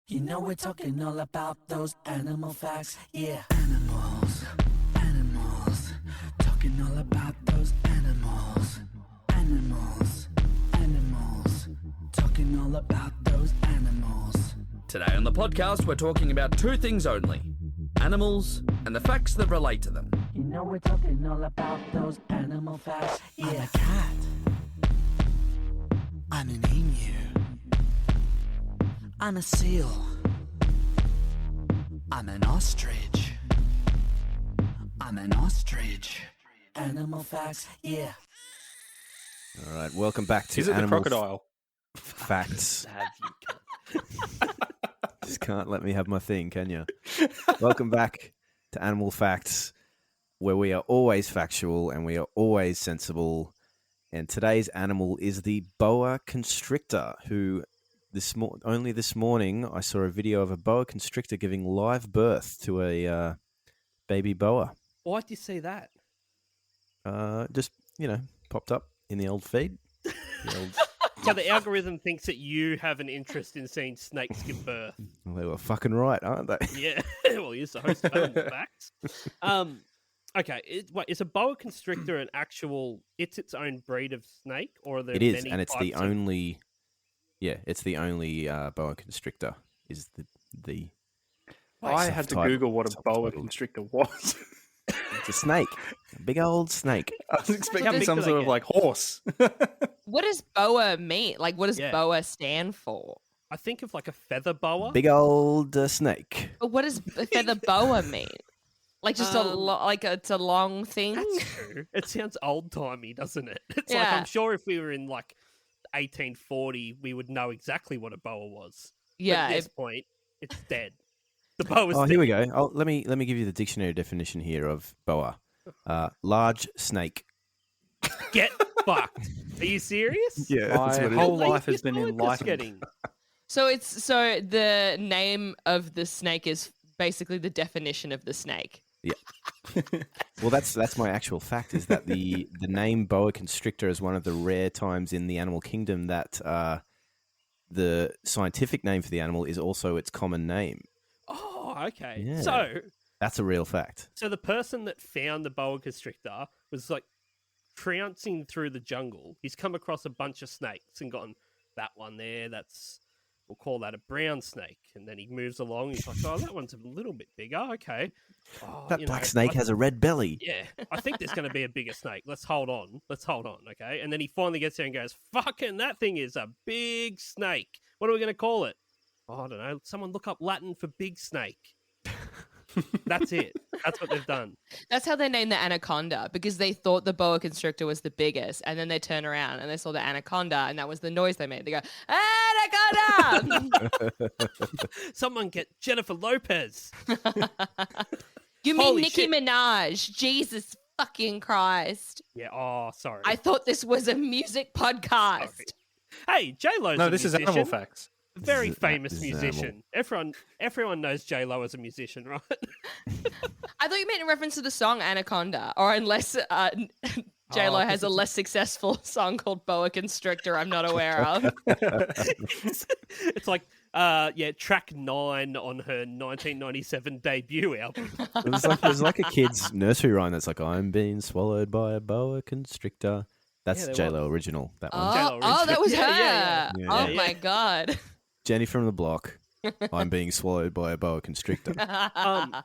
You know we're talking all about those animal facts, yeah. Animals, animals, talking all about those animals. Animals, animals, talking all about those animals. Today on the podcast, we're talking about two things only: animals and the facts that relate to them. You know we're talking all about those animal facts, yeah. I'm a cat. I'm an emu. I'm a seal. I'm an ostrich. I'm an ostrich. Animal facts, yeah. All right, welcome back to Is it the Animal crocodile? Facts. Have you Just can't let me have my thing, can you? Welcome back to Animal Facts, where we are always factual and we are always sensible. And today's animal is the boa constrictor, who only this morning I saw a video of a boa constrictor giving live birth to a baby boa. Why'd you see that? Just, popped up in the old feed. So the algorithm thinks that you have an interest in seeing snakes give birth. Well, they were fucking right, aren't they? Yeah. Well, you're the host of Animal Facts. Okay. Is a boa constrictor an actual? It's its own breed of snake, or are there? It is, many and it's the types of- only. Yeah, it's the only boa constrictor. Is the I had to Google what a boa subtitle. constrictor was. It's a snake, a big old snake. I was expecting big some do they sort of get? like horse. What does BOA mean? Like, what does Yeah. BOA stand for? I think of like a feather boa. Big old snake. But what does feather BOA mean? Like just Um, it's a long thing. That's true. It sounds old timey, doesn't it? It's like Yeah. I'm sure if we were in like 1840, we would know exactly what a boa was. But Yeah, at this point, it's dead. The boa's Oh, dead. here we go. Let me give you the dictionary definition here of boa. Large snake. Get fucked. Are you serious? Yeah, My whole Like, life has it's been not like it's enlightened. getting- So the name of the snake is basically the definition of the snake. Well, that's my actual fact. Is that the name boa constrictor is one of the rare times in the animal kingdom that the scientific name for the animal is also its common name. Oh, okay. Yeah. So That's a real fact. the person that found the boa constrictor was like trouncing through the jungle. He's come across a bunch of snakes and gone, that one there, we'll call that a brown snake. And then he moves along. He's like, oh, that one's a little bit bigger. Okay. Oh, That black snake has a red belly. Yeah, I think there's going to be a bigger snake. Let's hold on. Okay. And then he finally gets there and goes, fucking, that thing is a big snake. What are we going to call it? Oh, I don't know. Someone look up Latin for big snake. That's it. That's what they've done. That's how they named the anaconda, because they thought the boa constrictor was the biggest, and then they turn around and they saw the anaconda, and that was the noise they made. They go, anaconda! Someone get Jennifer Lopez. You mean Holy Nicki shit. Minaj? Jesus fucking Christ! Yeah. Oh, sorry. I thought this was a music podcast. Sorry. Hey, J-Lo's No, a this is musician. Animal Facts. Very This is- famous this is Animal. musician. Everyone knows J-Lo as a musician, right? I thought you meant in reference to the song Anaconda, or unless J-Lo has a less successful song called Boa Constrictor I'm not aware of. It's like, track 9 on her 1997 debut album. There's like a kid's nursery rhyme that's like, I'm being swallowed by a boa constrictor. That's Yeah, there J-Lo original, that one. J-Lo Oh, that was her. Yeah, yeah. Oh Yeah. my God. Jenny from the block. I'm being swallowed by a boa constrictor.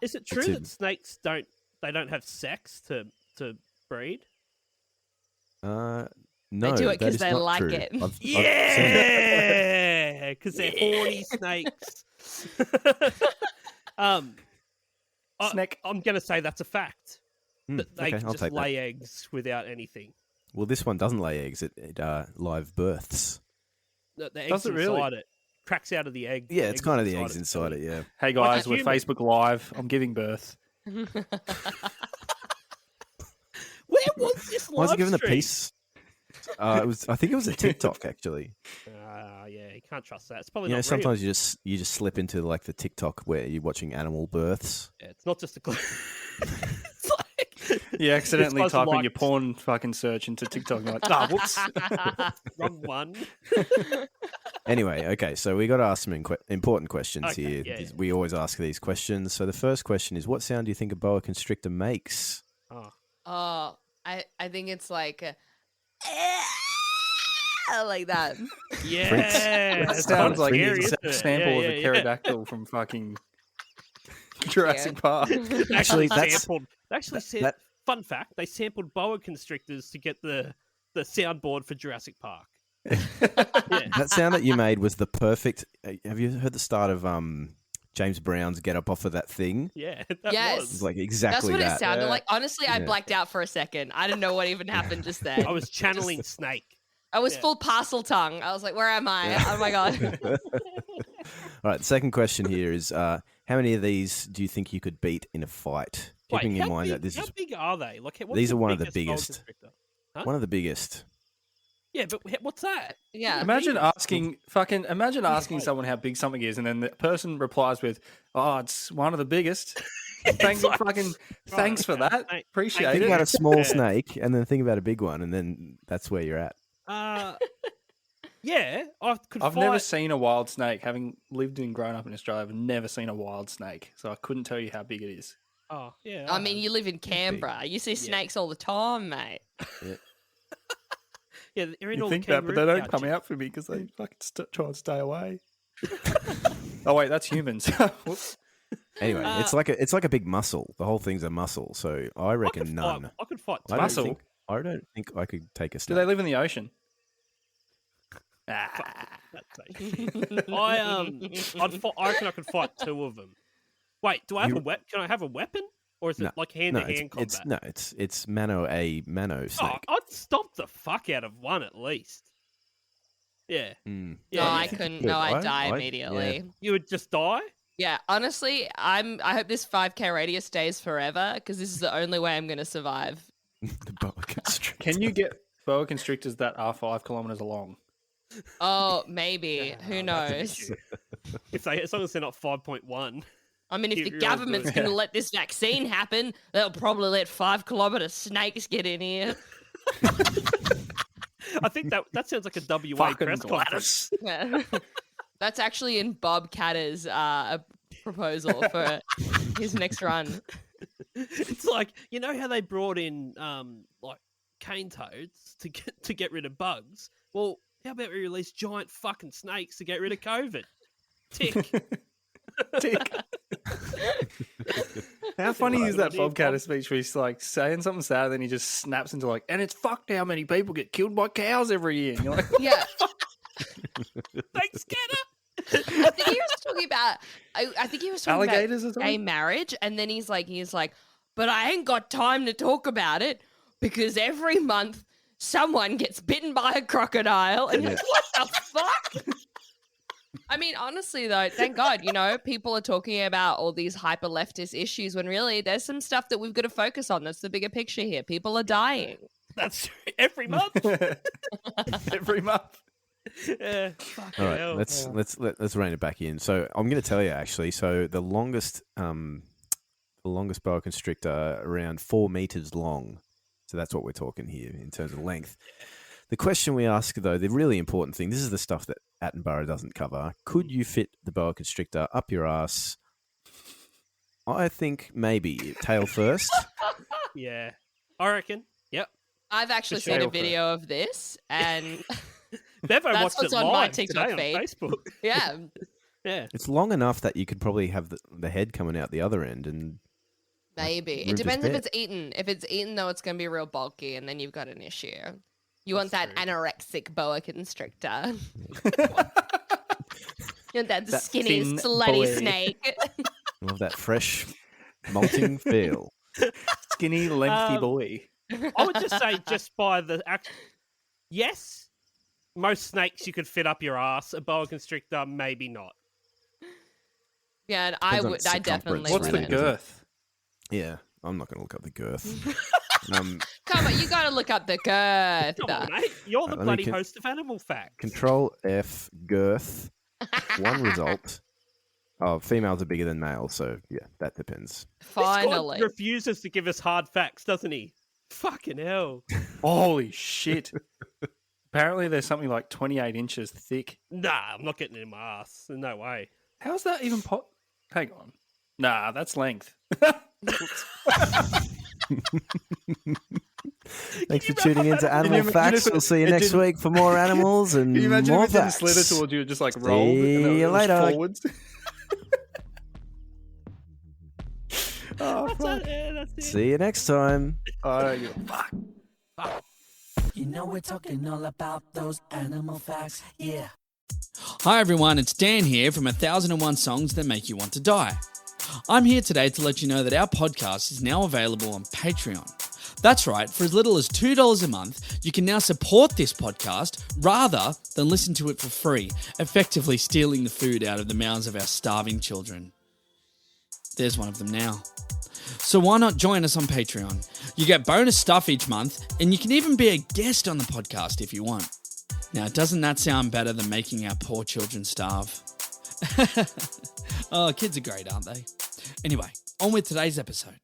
Is it true It's a- that snakes don't have sex to breed? No, do it that 'cause is they not like true. it. I've seen it. Yeah, because they're horny snakes. Snake. I'm going to say that's a fact. Hmm, That they okay, can I'll just take that. lay eggs without anything. Well, this one doesn't lay eggs. It live births. The eggs Does it really? inside it cracks out of the egg. Yeah, it's kind of the eggs its inside belly. it, yeah. Hey guys, a we're human. Facebook Live. I'm giving birth. Where was this Why was live it given a stream? piece? I think it was a TikTok, actually. Yeah, you can't trust that. It's probably You know, not sometimes real. you just slip into like the TikTok where you're watching animal births. Yeah, it's not just a glitch. It's like You accidentally supposed to type in like- your porn fucking search into TikTok and you're like, whoops. Wrong one. Anyway, okay, so we got to ask some important questions Okay, here. yeah. We always ask these questions. So the first question is, what sound do you think a boa constrictor makes? Oh. Oh, I think it's like like that. Yeah. That it's sounds kinda like scary, the isn't exact it? sample of Yeah, a yeah, pterodactyl from fucking Jurassic Park. They Actually, actually that's- sampled. They actually that- fun fact: they sampled boa constrictors to get the soundboard for Jurassic Park. Yeah. That sound that you made was the perfect. Have you heard the start of James Brown's "Get Up Off of That Thing"? Yeah, that Yes. It's was. like That's exactly what that. it sounded Yeah. like. Honestly, I Yeah. blacked out for a second. I didn't know what even happened just then. I was channeling Snake. I was yeah. full parcel tongue. I was like, where am I? Oh my god. All right. The second question here is, how many of these do you think you could beat in a fight? Keeping in mind that this how is big are they? Like, what's These the are one of the boa biggest. constrictor? Huh? one of the biggest. Yeah, but what's that? Yeah. Imagine asking someone how big something is, and then the person replies with, "Oh, it's one of the biggest." Thanks, like- thanks for that. Thank- Appreciate Think it. about a small Yeah. snake, and then think about a big one, and then that's where you're at. Yeah, I could. I've fight. never seen a wild snake. Having lived and grown up in Australia, I've never seen a wild snake, so I couldn't tell you how big it is. Oh, yeah. I mean, you live in Canberra. You see snakes all the time, mate. yeah, they're in You all think the that, but they don't kangaroo come out for me because they fucking try and stay away. Oh wait, that's humans. Whoops. Anyway, it's like a big muscle. The whole thing's a muscle. So I I reckon could none. Fight, I could fight. I don't Muscle? think- I don't think I could take a Do snake. they live in the ocean? I reckon I could fight two of them. Wait, do I have a weapon? Can I have a weapon, or is it No, like hand to hand combat? It's mano Oh, snake. I'd stomp the fuck out of one at least. Yeah, Mm. No, yeah. I yeah. couldn't. Good. No, I'd I- die I- immediately. You would just die. Yeah, honestly, I hope this 5K radius stays forever because this is the only way I'm going to survive. The boa constrictor. Can you get boa constrictors that are 5 kilometers long? Oh, maybe. Who knows? As long as they're not 5.1. I mean, if the You're all government's good. going to let this vaccine happen, they'll probably let 5-kilometer snakes get in here. I think that sounds like a WA Fucking press conference. Yeah. That's actually in Bob Catter's proposal for his next run. It's like, you know how they brought in like cane toads to get rid of bugs? Well, how about we release giant fucking snakes to get rid of COVID? Tick. Tick. How funny is that Bob Catter speech where he's like saying something sad and then he just snaps into like, and it's fucked how many people get killed by cows every year. And you're like, Yeah. Thanks, Scanner. I think he was talking about. I think he was talking Alligators or about something? gay marriage, and then he's like, but I ain't got time to talk about it because every month someone gets bitten by a crocodile, and you're like, what the fuck? I mean, honestly though, thank God, people are talking about all these hyper leftist issues when really there's some stuff that we've got to focus on. That's the bigger picture here. People are dying. That's every month. every month. Yeah, fucking All right, hell. let's rein it back in. So I'm going to tell you actually. So the longest boa constrictor around 4 meters long. So that's what we're talking here in terms of length. The question we ask though, the really important thing. This is the stuff that Attenborough doesn't cover. Could you fit the boa constrictor up your ass? I think maybe tail first. Yeah, I reckon. Yep. I've actually For seen a sure. video of this, and Bevo That's watched what's it on my live TikTok today on feed. Facebook. yeah, Yeah. It's long enough that you could probably have the head coming out the other end, and maybe. room It to depends if spare. it's eaten. If it's eaten, though, it's going to be real bulky, and then you've got an issue. You want that anorexic boa constrictor. You want that skinny, thin slutty boy. snake. love that fresh malting feel. Skinny, lengthy Um, boy. I would just say, just by the act. Yes, most snakes you could fit up your ass. A boa constrictor, maybe not. Yeah, and Depends on I its definitely circumference, What's the wouldn't. really. girth? Yeah, I'm not going to look up the girth. Come on, you got to look up the girth. Come on, mate. You're the Let me bloody con- host of Animal Facts. Control F girth. One result. Oh, females are bigger than males, so yeah, that depends. Finally. This guy refuses to give us hard facts, doesn't he? Fucking hell. Holy shit. Apparently there's something like 28 inches thick. Nah, I'm not getting it in my ass. No way. How's that even Hang on. Nah, that's length. Thanks for tuning into Animal Facts. We'll see you next week for more animals and Can you imagine more if it didn't facts. slither towards you, it just like rolled and See you it was later. forwards? Oh, That's fuck. it. That's it. See you next time. I don't give a fuck. You know we're talking all about those animal facts, yeah. Hi everyone, it's Dan here from 1001 Songs That Make You Want to Die. I'm here today to let you know that our podcast is now available on Patreon. That's right, for as little as $2 a month, you can now support this podcast rather than listen to it for free, effectively stealing the food out of the mouths of our starving children. There's one of them now. So why not join us on Patreon? You get bonus stuff each month, and you can even be a guest on the podcast if you want. Now, doesn't that sound better than making our poor children starve? Oh, kids are great, aren't they? Anyway, on with today's episode.